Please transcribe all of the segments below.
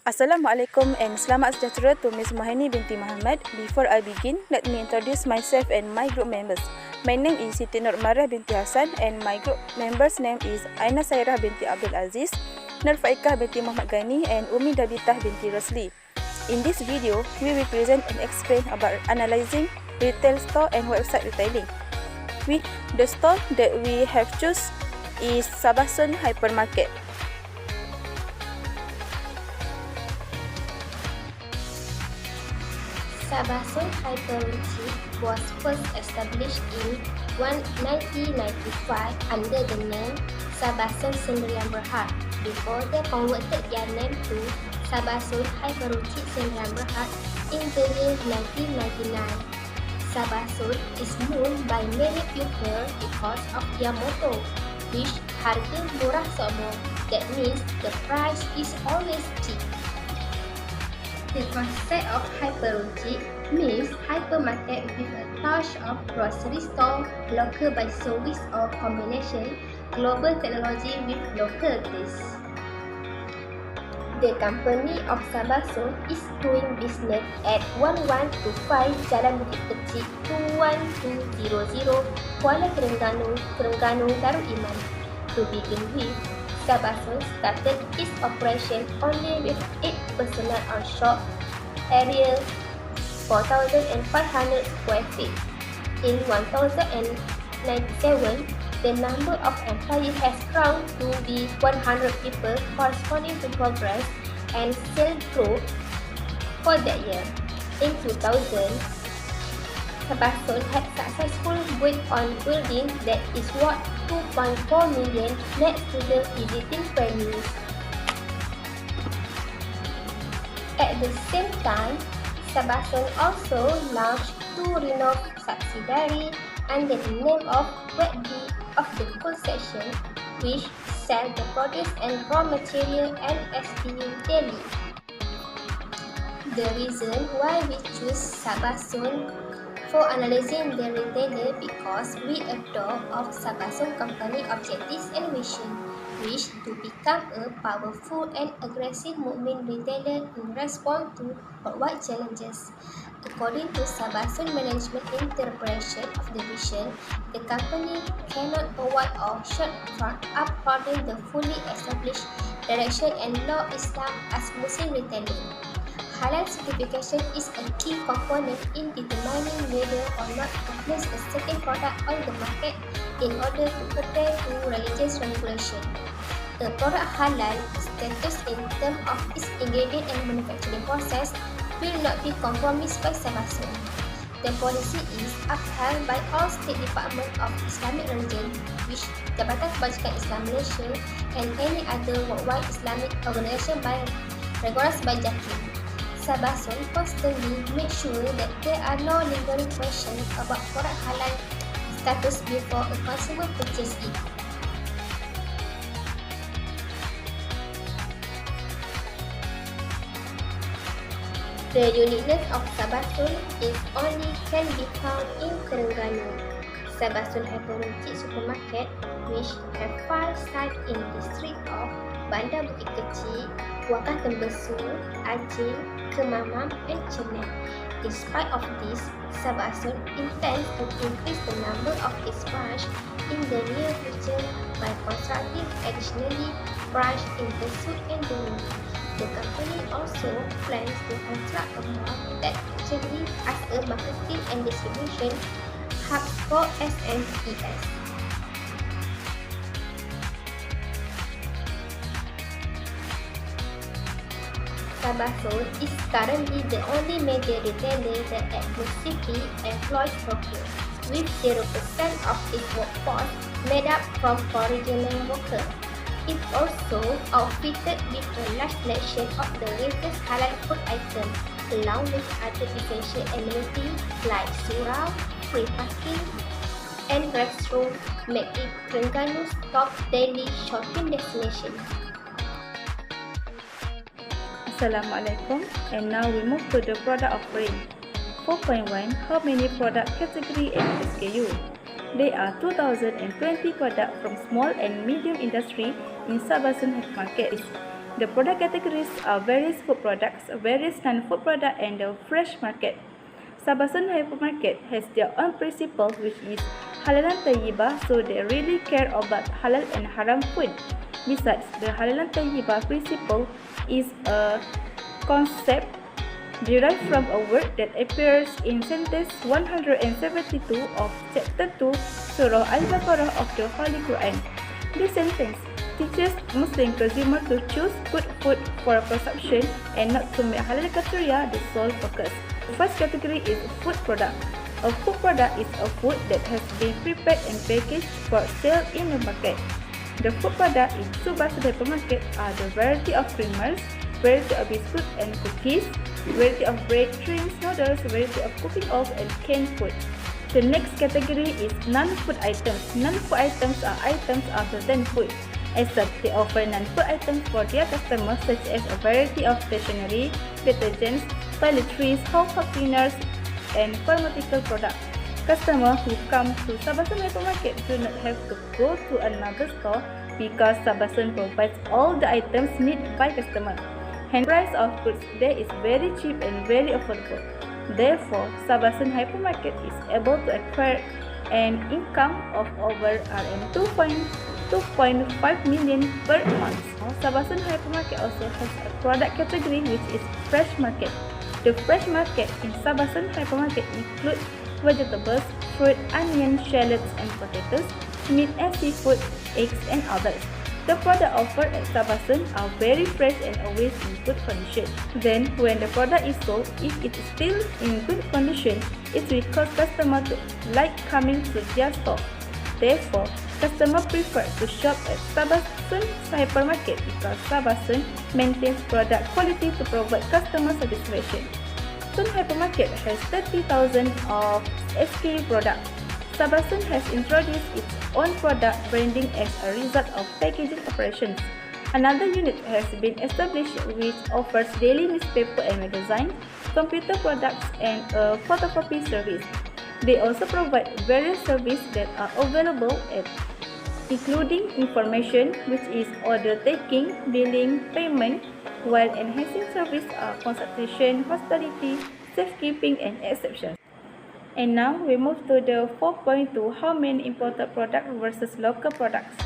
Assalamualaikum and selamat sejahtera to Ms. Mahani binti Muhammad. Before I begin, let me introduce myself and my group members. My name is Siti Nur Marah binti Hassan and my group members' name is Aina Sairah binti Abdul Aziz, Nur Faikah binti Muhammad Ghani and Umi Dabitah binti Rosli. In this video, we will present and explain about analyzing retail store and website retailing. The store that we have choose is Sabasun Hypermarket. Sabasun Hypermarket was first established in 1995 under the name Sabasun Sendirian Berhad before they converted their name to Sabasun Hypermarket Sendirian Berhad in the year 1999. Sabasun is known by many people because of their motto, which harga murah semua. That means the price is always cheap. The concept of hypermarket means hypermarket with a touch of grocery store, local by service or combination, global technology with local taste. The company of Sabasun is doing business at 1125 Jalan Bukit Kecil 21200 Kuala Terengganu, Darul Iman. To begin with, Sabasun started its operation only with 8 personnel on shop area 4,500 square feet. In 1097, the number of employees has grown to be 100 people corresponding to progress and sales growth for that year. In 2000, Sabasun had successfully worked on building that is worth 2.4 million net to the visiting venues. At the same time, Sabasun also launched 2 Renov subsidiaries under the name of Wetdi of the Concession, which sell the produce and raw material and SPU daily. The reason why we choose Sabasun for analyzing the retailer because we adopt of Sabasun company objectives and vision, which to become a powerful and aggressive movement retailer in response to worldwide challenges. According to Sabasun management interpretation of the vision, the company cannot avoid or shortcut upholding the fully established direction and law Islam as Muslim retailer. Halal certification is a key component in determining whether or not to place a certain product on the market in order to adhere to religious regulation. A product halal status in terms of its ingredient and manufacturing process will not be compromised by Sabasun. The policy is upheld by all state departments of Islamic religion, which Jabatan Kebajikan Islam Malaysia and any other worldwide Islamic organisation recognized by JAKI. Sabasun constantly make sure that there are no lingering questions about product halal status before a consumer purchases it. The uniqueness of Sabasun is only can be found in Terengganu. Sabasun Hypermarket Supermarket, which have 5 sites in district of Bandar Bukit Kecil, Wakah Tembesu, Aceh, Kemamam and Chennai. Despite of this, Sabasun intends to increase the number of its branch in the near future by constructing additionally branch in Besut and Dulu. The company also plans to construct a mall that actually as a marketing and distribution hub for SMEs. Sabasun is currently the only major retailer that exclusively employs workers, with 0% of its workforce made up from foreign workers. It also outfitted with a large selection of the latest halal food items, along with other essential amenities like surau, free parking, and restroom, make it Terengganu's top daily shopping destination. Assalamualaikum, and now we move to the product offering. 4.1 How many product category and SKU? There are 2020 products from small and medium industry in Sabasun Hypermarket. The product categories are various food products, various non-food products, and the fresh market. Sabasun Hypermarket has their own principle, which is halalan tayyibah, so they really care about halal and haram food. Besides, the halalan tayyibah principle is a concept derived from a word that appears in sentence 172 of chapter 2 Surah Al-Baqarah of the Holy Quran. This sentence teaches Muslim consumers to choose good food for consumption and not to make halal criteria the sole focus. The first category is food product. A food product is a food that has been prepared and packaged for sale in the market. The food product in Sabasun Hypermarket are the variety of creamers, variety of biscuits and cookies, variety of bread, drinks, noodles, variety of cooking oil, and canned food. The next category is non-food items. Non-food items are items other than food, except they offer non-food items for their customers, such as a variety of stationery, detergents, toiletries, household cleaners, and pharmaceutical products. Customers who come to Sabasun Hypermarket do not have to go to another store because Sabasun provides all the items needed by customers. Hence, the price of goods there is very cheap and very affordable. Therefore, Sabasun Hypermarket is able to acquire an income of over Rm2.5 million per month. Sabasun Hypermarket also has a product category which is fresh market. The fresh market in Sabasun Hypermarket includes vegetables, fruit, onions, shallots, and potatoes, meat and seafood, eggs, and others. The products offered at Sabasun are very fresh and always in good condition. Then, when the product is sold, if it is still in good condition, it will cause customers to like coming to their store. Therefore, customers prefer to shop at Sabasun Hypermarket because Sabasun maintains product quality to provide customer satisfaction. Sabasun Hypermarket has 30,000 of SKU products. Sabasun has introduced its own product branding as a result of packaging operations. Another unit has been established which offers daily newspaper and magazines, computer products, and a photocopy service. They also provide various services that are available at including information, which is order taking, billing, payment, while enhancing service are consultation, hospitality, safekeeping, and exceptions. And now we move to the 4.2, how many imported products versus local products.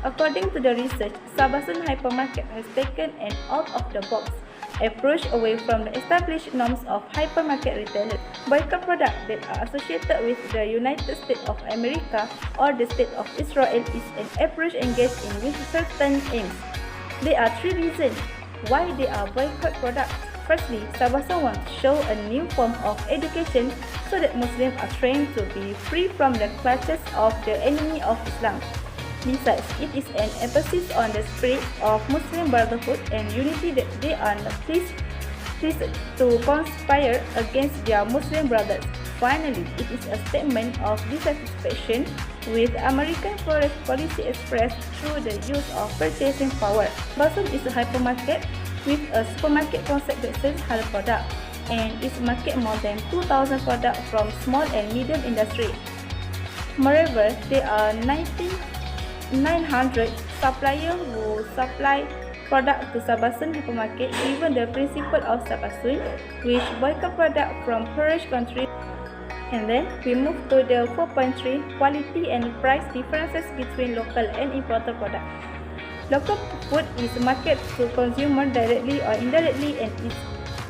According to the research, Sabasun Hypermarket has taken an out-of-the-box approach away from the established norms of hypermarket retailers. Boycott products that are associated with the United States of America or the State of Israel is an approach engaged in with certain aims. There are three reasons why they are boycott products. Firstly, Sabasun wants to show a new form of education so that Muslims are trained to be free from the clutches of the enemy of Islam. Besides, it is an emphasis on the spirit of Muslim brotherhood and unity that they are not pleased to conspire against their Muslim brothers. Finally, it is a statement of dissatisfaction with American foreign policy expressed through the use of purchasing power. Sabasun is a hypermarket with a supermarket concept that sells halal products and is market more than 2,000 products from small and medium industry. Moreover, there are 900 suppliers who supply products to Sabasun Hypermarket, given the principle of Sabasun, which boycott products from poorest countries. And then we move to the 4.3, quality and price differences between local and imported products. Local food is marketed to consumers directly or indirectly and is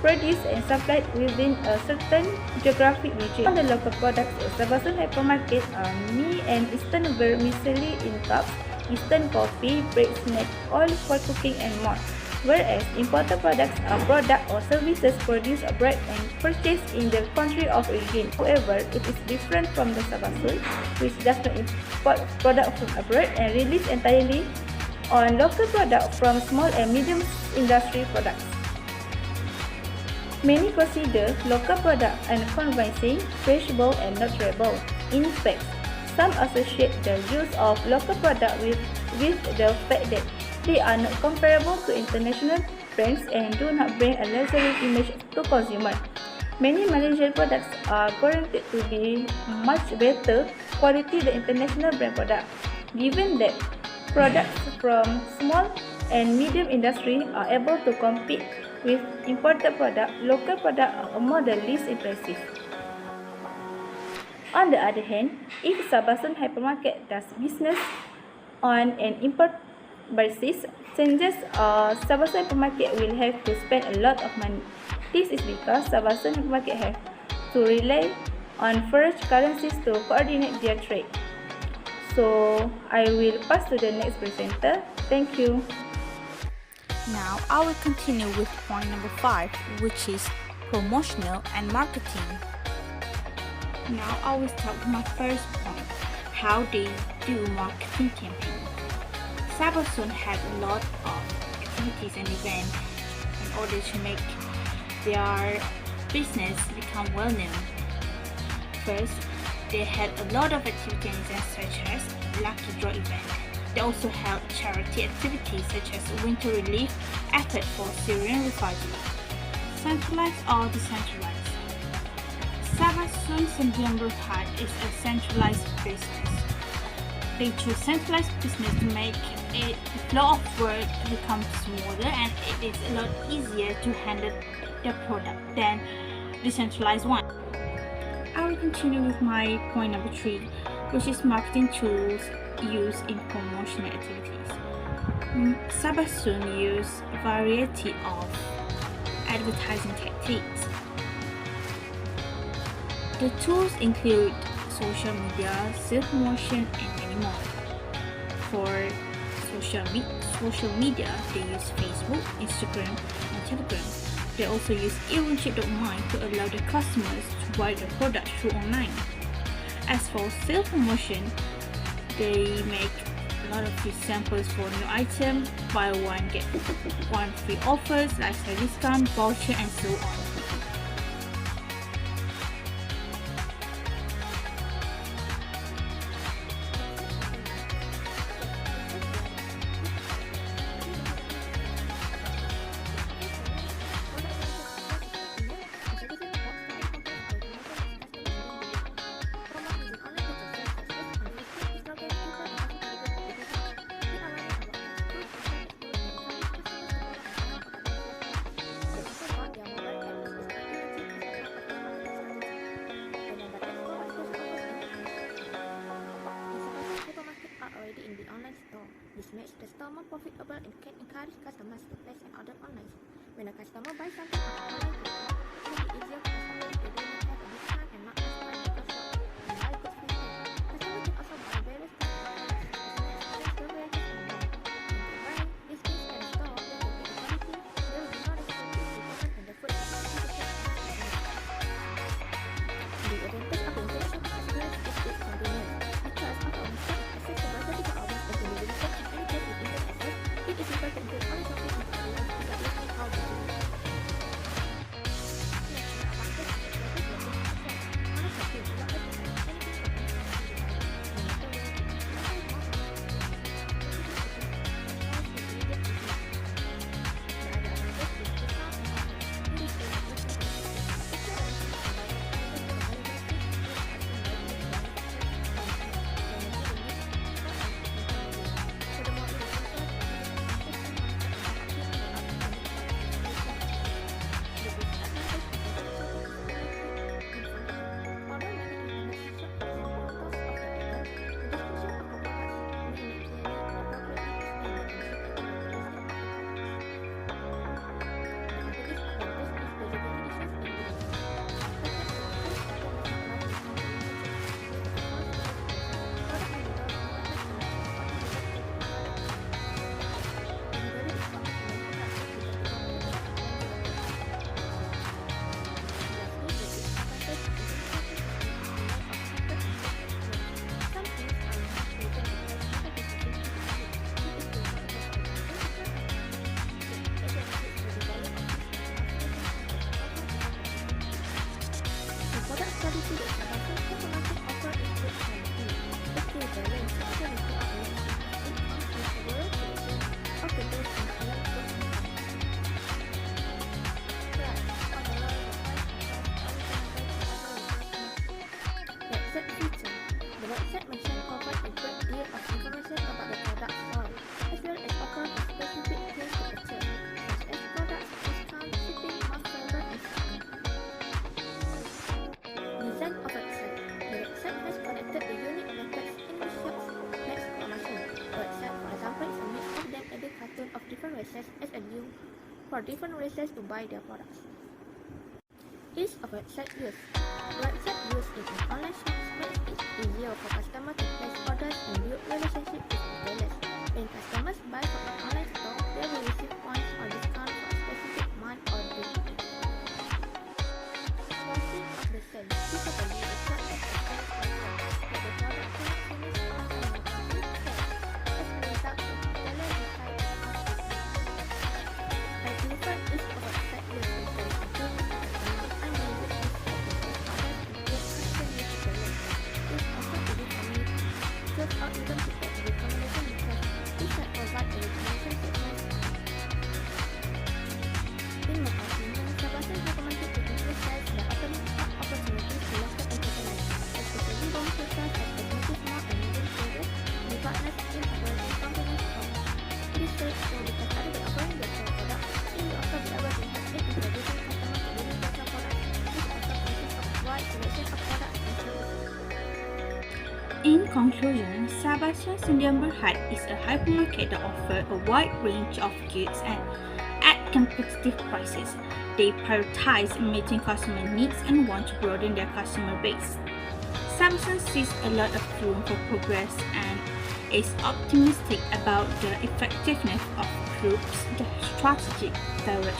produced and supplied within a certain geographic region. All the local products at Sabasun Hypermarket are mee and Eastern vermicelli in cups, Eastern coffee, bread, snack, oil for cooking, and more. Whereas imported products are products or services produced abroad and purchased in the country of origin. However, it is different from the Sabasun, which does not import products from abroad and relies entirely on local products from small and medium industry products. Many consider local products unconvincing, perishable, and not durable. In fact, some associate the use of local products with the fact that they are not comparable to international brands and do not bring a luxury image to consumers. Many Malaysian products are guaranteed to be much better quality than international brand products. Given that products from small and medium industry are able to compete with imported product, local product are among the least impressive. On the other hand, if Sabasun hypermarket does business on an import basis, changes Sabasun hypermarket will have to spend a lot of money. This is because Sabasun hypermarket have to rely on foreign currencies to coordinate their trade. So I will pass to the next presenter. Thank you. Now I will continue with point number 5, which is promotional and marketing. Now I will start with my first point, how they do marketing campaign. Sabasun has a lot of activities and events in order to make their business become well known. First, they had a lot of activities such as lucky draw event. They also held charity activities such as winter relief effort for Syrian refugees. Centralized or decentralized? Sabasun Sembilan Berhad is a centralized business. They choose centralized business to make the flow of work to become smoother, and it is a lot easier to handle the product than decentralized one. I will continue with my point number 3, which is marketing tools used in promotional activities. Sabasun use a variety of advertising techniques. The tools include social media, self-promotion, and many more. For social media, they use Facebook, Instagram, and Telegram. They also use evenship.my to allow their customers to buy the product through online. As for self-promotion, they make a lot of these samples for new items, buy one get one free offers, lifestyle discount, voucher, and so on. This makes the store more profitable and can encourage customers to place an order online. When a customer buys something on an online platform, it will be easier for customers to do not have a discount and not just buy local shop and buy goods freely. Customers can also buy various types of products, snacks, beverages, and more. When they buy these things at a store, they will get the quality, there will be no difficulty in return, and the food is easy to take. The advantage of international customers is its convenience. Because of our store is accessible 24 hours per delivery and any place with internet access, it is simple to include online shopping into our life regardless of how busy we are. website mentioned offers a great deal of information about the product sold, as well as offers a specific for different reasons to buy their products. Ease of website use. Website use in an online shop makes it easier for customers to place orders and build relationships with retailers. When customers buy from an online store, they will receive points or discounts for a specific month or day. Costing of the sale. Typically, the cost of the sale control that the product can finish fast and with sales. As a result, the retailer decides the cost is I prefer use of website use because it gives customers unlimited access to place orders and create custom retailers. This also easy for me to choose or even to get a recommendation because this can provide a recommendation segment. In my opinion, Sabasan recommended to increase sales by opening up opportunities to local entrepreneurs, especially those who serve as cosmetic small and medium traders and partners in operating companies or this sales will be started by offering their sole product. It will also be able to help in introducing customers to universal products, which also consists of a wide selection of products and services. In conclusion, Sabasan Sdn Bhd is a hypermarket that offers a wide range of goods and at competitive prices. They prioritize meeting customer needs and want to broaden their customer base. Sabasan sees a lot of room for progress and is optimistic about the effectiveness of group's strategic direction.